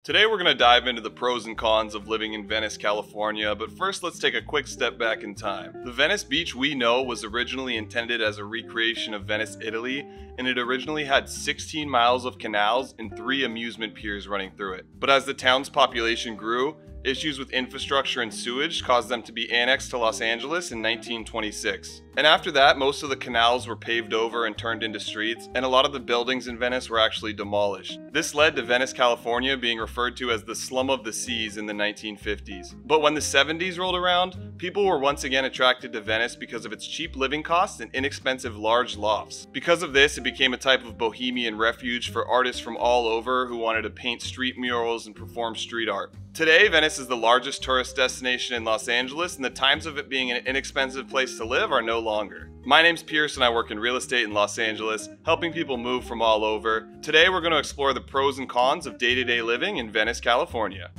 Today we're going to dive into the pros and cons of living in Venice, California, but first let's take a quick step back in time. The Venice beach we know was originally intended as a recreation of Venice, Italy, and it originally had 16 miles of canals and 3 amusement piers running through it. But as the town's population grew, issues with infrastructure and sewage caused them to be annexed to Los Angeles in 1926. And after that, most of the canals were paved over and turned into streets, and a lot of the buildings in Venice were actually demolished. This led to Venice, California being referred to as the slum of the seas in the 1950s. But when the 70s rolled around, people were once again attracted to Venice because of its cheap living costs and inexpensive large lofts. Because of this, it became a type of bohemian refuge for artists from all over who wanted to paint street murals and perform street art. Today, Venice is the largest tourist destination in Los Angeles, and the times of it being an inexpensive place to live are no longer. My name's Pearce and I work in real estate in Los Angeles, helping people move from all over. Today, we're going to explore the pros and cons of day-to-day living in Venice, California.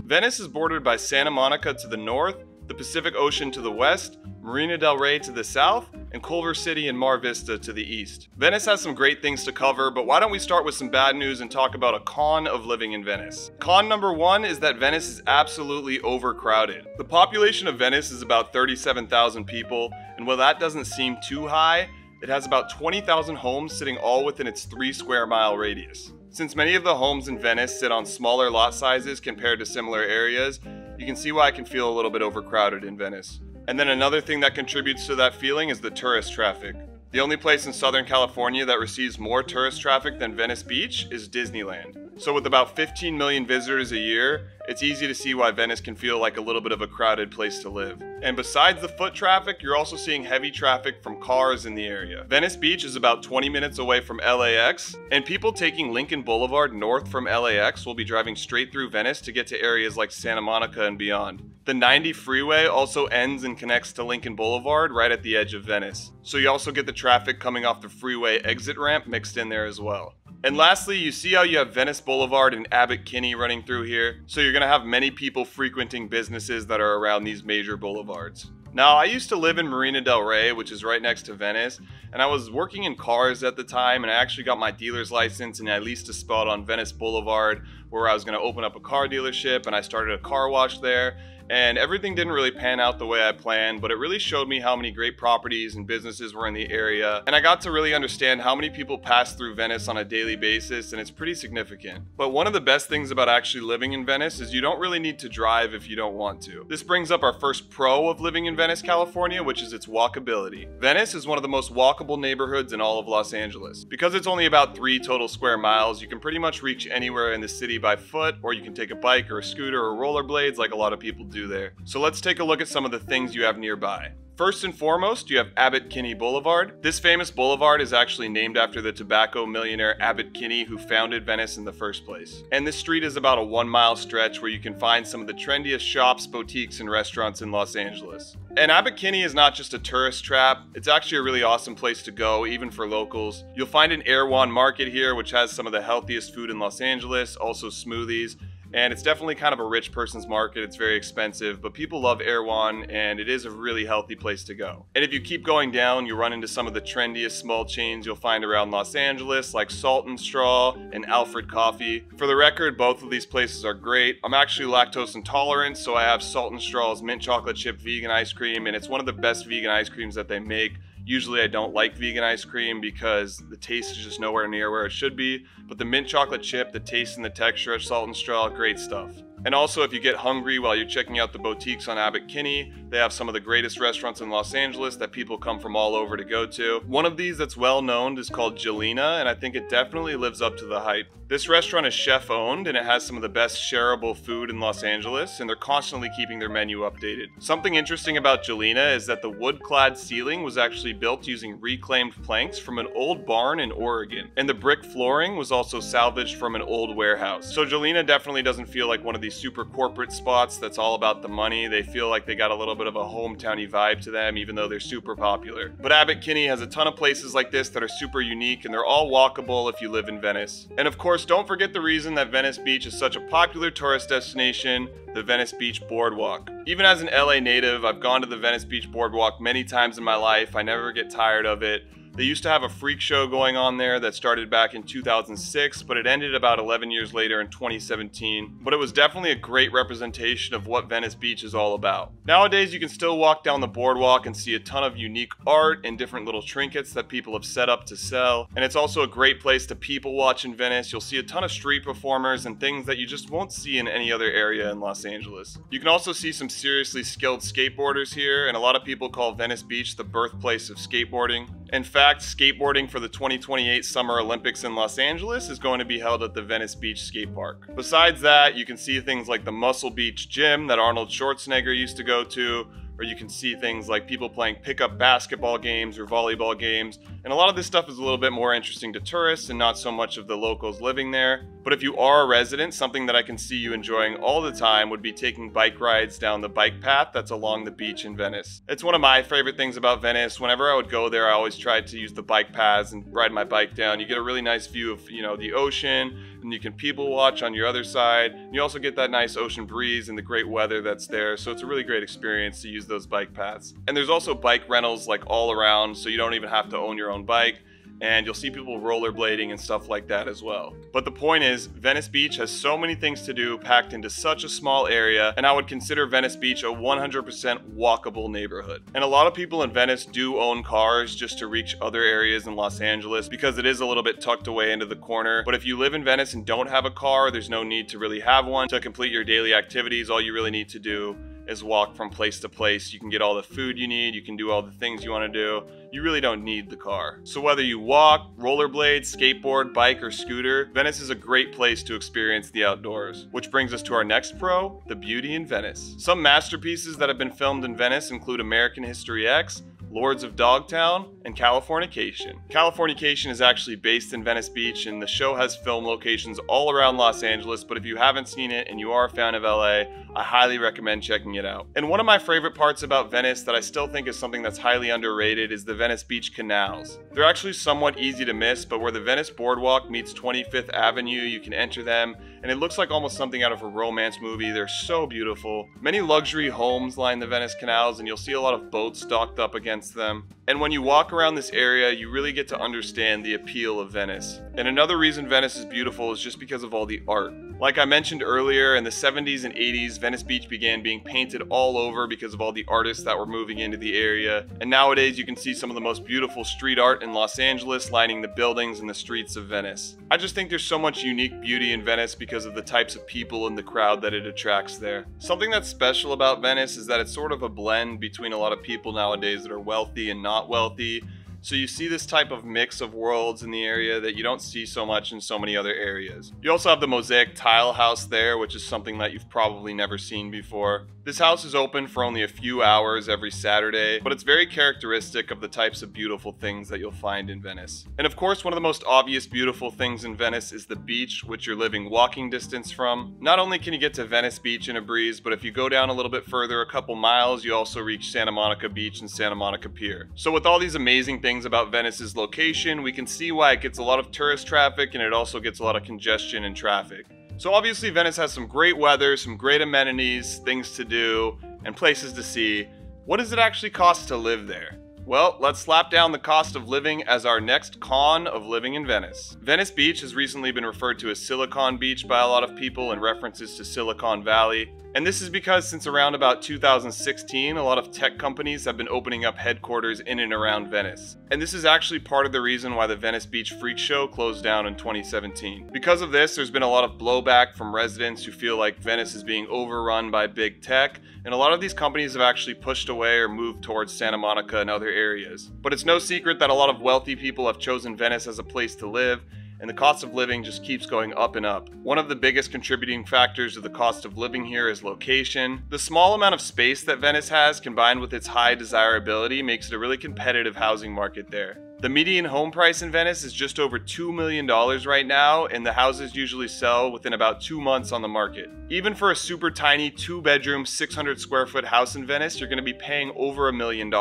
Venice is bordered by Santa Monica to the north, the Pacific Ocean to the west, Marina del Rey to the south, and Culver City and Mar Vista to the east. Venice has some great things to cover, but why don't we start with some bad news and talk about a con of living in Venice. Con number 1 is that Venice is absolutely overcrowded. The population of Venice is about 37,000 people, and while that doesn't seem too high, it has about 20,000 homes sitting all within its 3 square mile radius. Since many of the homes in Venice sit on smaller lot sizes compared to similar areas, you can see why it can feel a little bit overcrowded in Venice. And then another thing that contributes to that feeling is the tourist traffic. The only place in Southern California that receives more tourist traffic than Venice Beach is Disneyland. So with about 15 million visitors a year, it's easy to see why Venice can feel like a little bit of a crowded place to live. And besides the foot traffic, you're also seeing heavy traffic from cars in the area. Venice Beach is about 20 minutes away from LAX, and people taking Lincoln Boulevard north from LAX will be driving straight through Venice to get to areas like Santa Monica and beyond. The 90 freeway also ends and connects to Lincoln Boulevard right at the edge of Venice. So you also get the traffic coming off the freeway exit ramp mixed in there as well. And lastly, you see how you have Venice Boulevard and Abbot Kinney running through here? So you're going to have many people frequenting businesses that are around these major boulevards. Now, I used to live in Marina del Rey, which is right next to Venice, and I was working in cars at the time, and I actually got my dealer's license, and I leased a spot on Venice Boulevard where I was going to open up a car dealership, and I started a car wash there. And everything didn't really pan out the way I planned, but it really showed me how many great properties and businesses were in the area. And I got to really understand how many people pass through Venice on a daily basis, and it's pretty significant. But one of the best things about actually living in Venice is you don't really need to drive if you don't want to. This brings up our first pro of living in Venice, California, which is its walkability. Venice is one of the most walkable neighborhoods in all of Los Angeles. Because it's only about 3 total square miles, you can pretty much reach anywhere in the city by foot, or you can take a bike or a scooter or rollerblades like a lot of people do there. So let's take a look at some of the things you have nearby. First and foremost, you have Abbot Kinney Boulevard. This famous boulevard is actually named after the tobacco millionaire Abbot Kinney, who founded Venice in the first place. And this street is about a 1-mile stretch where you can find some of the trendiest shops, boutiques, and restaurants in Los Angeles. And Abbot Kinney is not just a tourist trap, it's actually a really awesome place to go, even for locals. You'll find an Erewhon market here, which has some of the healthiest food in Los Angeles, also smoothies. And it's definitely kind of a rich person's market. It's very expensive, but people love Erewhon, and it is a really healthy place to go. And if you keep going down, you'll run into some of the trendiest small chains you'll find around Los Angeles, like Salt and Straw and Alfred Coffee. For the record, both of these places are great. I'm actually lactose intolerant, so I have Salt and Straw's mint chocolate chip vegan ice cream, and it's one of the best vegan ice creams that they make. Usually I don't like vegan ice cream because the taste is just nowhere near where it should be, but the mint chocolate chip, the taste and the texture of Salt and Straw, great stuff. And also, if you get hungry while you're checking out the boutiques on Abbot Kinney, they have some of the greatest restaurants in Los Angeles that people come from all over to go to. One of these that's well known is called Jelena, and I think it definitely lives up to the hype. This restaurant is chef owned, and it has some of the best shareable food in Los Angeles, and they're constantly keeping their menu updated. Something interesting about Jelena is that the wood-clad ceiling was actually built using reclaimed planks from an old barn in Oregon, and the brick flooring was also salvaged from an old warehouse. So Jelena definitely doesn't feel like one of these super corporate spots that's all about the money. They feel like they got a little bit of a hometowny vibe to them, even though they're super popular. But Abbot Kinney has a ton of places like this that are super unique, and they're all walkable if you live in Venice. And of course, don't forget the reason that Venice Beach is such a popular tourist destination, the Venice Beach Boardwalk. Even as an LA native, I've gone to the Venice Beach Boardwalk many times in my life. I never get tired of it. They used to have a freak show going on there that started back in 2006, but it ended about 11 years later in 2017. But it was definitely a great representation of what Venice Beach is all about. Nowadays, you can still walk down the boardwalk and see a ton of unique art and different little trinkets that people have set up to sell. And it's also a great place to people watch in Venice. You'll see a ton of street performers and things that you just won't see in any other area in Los Angeles. You can also see some seriously skilled skateboarders here, and a lot of people call Venice Beach the birthplace of skateboarding. In fact, skateboarding for the 2028 Summer Olympics in Los Angeles is going to be held at the Venice Beach Skate Park. Besides that, you can see things like the Muscle Beach Gym that Arnold Schwarzenegger used to go to, or you can see things like people playing pickup basketball games or volleyball games. And a lot of this stuff is a little bit more interesting to tourists and not so much of the locals living there. But if you are a resident, something that I can see you enjoying all the time would be taking bike rides down the bike path that's along the beach in Venice. It's one of my favorite things about Venice. Whenever I would go there, I always tried to use the bike paths and ride my bike down. You get a really nice view of, the ocean, and you can people watch on your other side. You also get that nice ocean breeze and the great weather that's there. So it's a really great experience to use those bike paths. And there's also bike rentals like all around, so you don't even have to own your own bike. And you'll see people rollerblading and stuff like that as well. But the point is, Venice Beach has so many things to do packed into such a small area, and I would consider Venice Beach a 100% walkable neighborhood. And a lot of people in Venice do own cars just to reach other areas in Los Angeles because it is a little bit tucked away into the corner. But if you live in Venice and don't have a car, there's no need to really have one to complete your daily activities. All you really need to do is walk from place to place. You can get all the food you need, you can do all the things you want to do. You really don't need the car. So whether you walk, rollerblade, skateboard, bike, or scooter, Venice is a great place to experience the outdoors. Which brings us to our next pro, the beauty in Venice. Some masterpieces that have been filmed in Venice include American History X, Lords of Dogtown, and Californication. Californication is actually based in Venice Beach, and the show has film locations all around Los Angeles, but if you haven't seen it and you are a fan of LA, I highly recommend checking it out. And one of my favorite parts about Venice that I still think is something that's highly underrated is the Venice Beach canals. They're actually somewhat easy to miss, but where the Venice Boardwalk meets 25th Avenue, you can enter them, and it looks like almost something out of a romance movie. They're so beautiful. Many luxury homes line the Venice canals, and you'll see a lot of boats docked up against them. And when you walk around this area, you really get to understand the appeal of Venice. And another reason Venice is beautiful is just because of all the art. Like I mentioned earlier, in the 70s and 80s, Venice Beach began being painted all over because of all the artists that were moving into the area. And nowadays you can see some of the most beautiful street art in Los Angeles lining the buildings and the streets of Venice. I just think there's so much unique beauty in Venice because of the types of people in the crowd that it attracts there. Something that's special about Venice is that it's sort of a blend between a lot of people nowadays that are wealthy and not wealthy. So you see this type of mix of worlds in the area that you don't see so much in so many other areas. You also have the mosaic tile house there, which is something that you've probably never seen before. This house is open for only a few hours every Saturday, but it's very characteristic of the types of beautiful things that you'll find in Venice. And of course, one of the most obvious beautiful things in Venice is the beach, which you're living walking distance from. Not only can you get to Venice Beach in a breeze, but if you go down a little bit further, a couple miles, you also reach Santa Monica Beach and Santa Monica Pier. So with all these amazing things about Venice's location, we can see why it gets a lot of tourist traffic, and it also gets a lot of congestion and traffic. So obviously Venice has some great weather, some great amenities, things to do, and places to see. What does it actually cost to live there? Well, let's slap down the cost of living as our next con of living in Venice. Venice Beach has recently been referred to as Silicon Beach by a lot of people in references to Silicon Valley. And this is because since around about 2016, a lot of tech companies have been opening up headquarters in and around Venice. And this is actually part of the reason why the Venice Beach Freak Show closed down in 2017. Because of this, there's been a lot of blowback from residents who feel like Venice is being overrun by big tech, and a lot of these companies have actually pushed away or moved towards Santa Monica and other areas. But it's no secret that a lot of wealthy people have chosen Venice as a place to live, and the cost of living just keeps going up and up. One of the biggest contributing factors to the cost of living here is location. The small amount of space that Venice has, combined with its high desirability, makes it a really competitive housing market there. The median home price in Venice is just over $2 million right now, and the houses usually sell within about 2 months on the market. Even for a super tiny 2-bedroom, 600 square foot house in Venice, you're going to be paying over $1 million.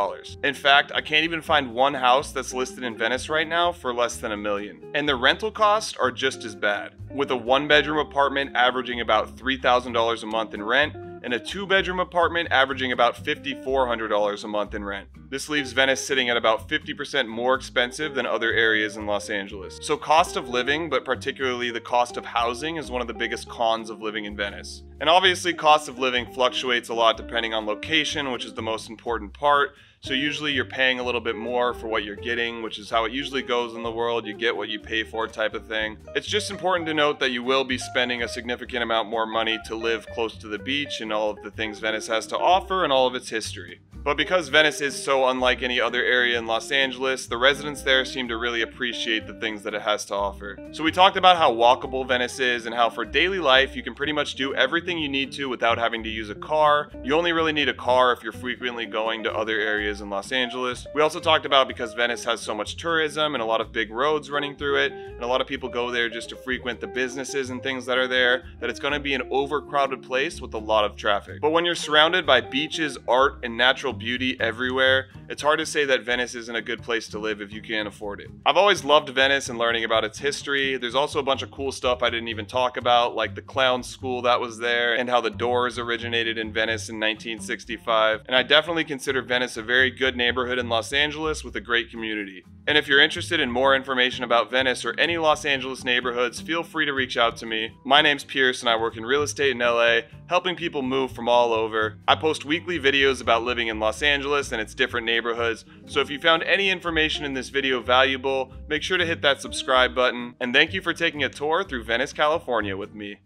In fact, I can't even find one house that's listed in Venice right now for less than $1 million. And the rental costs are just as bad, with a 1-bedroom apartment averaging about $3,000 a month in rent, and a 2-bedroom apartment averaging about $5,400 a month in rent. This leaves Venice sitting at about 50% more expensive than other areas in Los Angeles. So cost of living, but particularly the cost of housing, is one of the biggest cons of living in Venice. And obviously cost of living fluctuates a lot depending on location, which is the most important part. So usually you're paying a little bit more for what you're getting, which is how it usually goes in the world. You get what you pay for type of thing. It's just important to note that you will be spending a significant amount more money to live close to the beach and all of the things Venice has to offer and all of its history. But because Venice is so unlike any other area in Los Angeles, the residents there seem to really appreciate the things that it has to offer. So we talked about how walkable Venice is and how for daily life you can pretty much do everything you need to without having to use a car. You only really need a car if you're frequently going to other areas in Los Angeles. We also talked about because Venice has so much tourism and a lot of big roads running through it, and a lot of people go there just to frequent the businesses and things that are there, that it's going to be an overcrowded place with a lot of traffic. But when you're surrounded by beaches, art, and natural beauty everywhere, it's hard to say that Venice isn't a good place to live if you can't afford it. I've always loved Venice and learning about its history. There's also a bunch of cool stuff I didn't even talk about, like the clown school that was there and how the Doors originated in Venice in 1965. And I definitely consider Venice a very good neighborhood in Los Angeles with a great community. And if you're interested in more information about Venice or any Los Angeles neighborhoods, feel free to reach out to me. My name's Pearce and I work in real estate in LA, helping people move from all over. I post weekly videos about living in Los Angeles and its different neighborhoods, so if you found any information in this video valuable, make sure to hit that subscribe button. And thank you for taking a tour through Venice, California with me.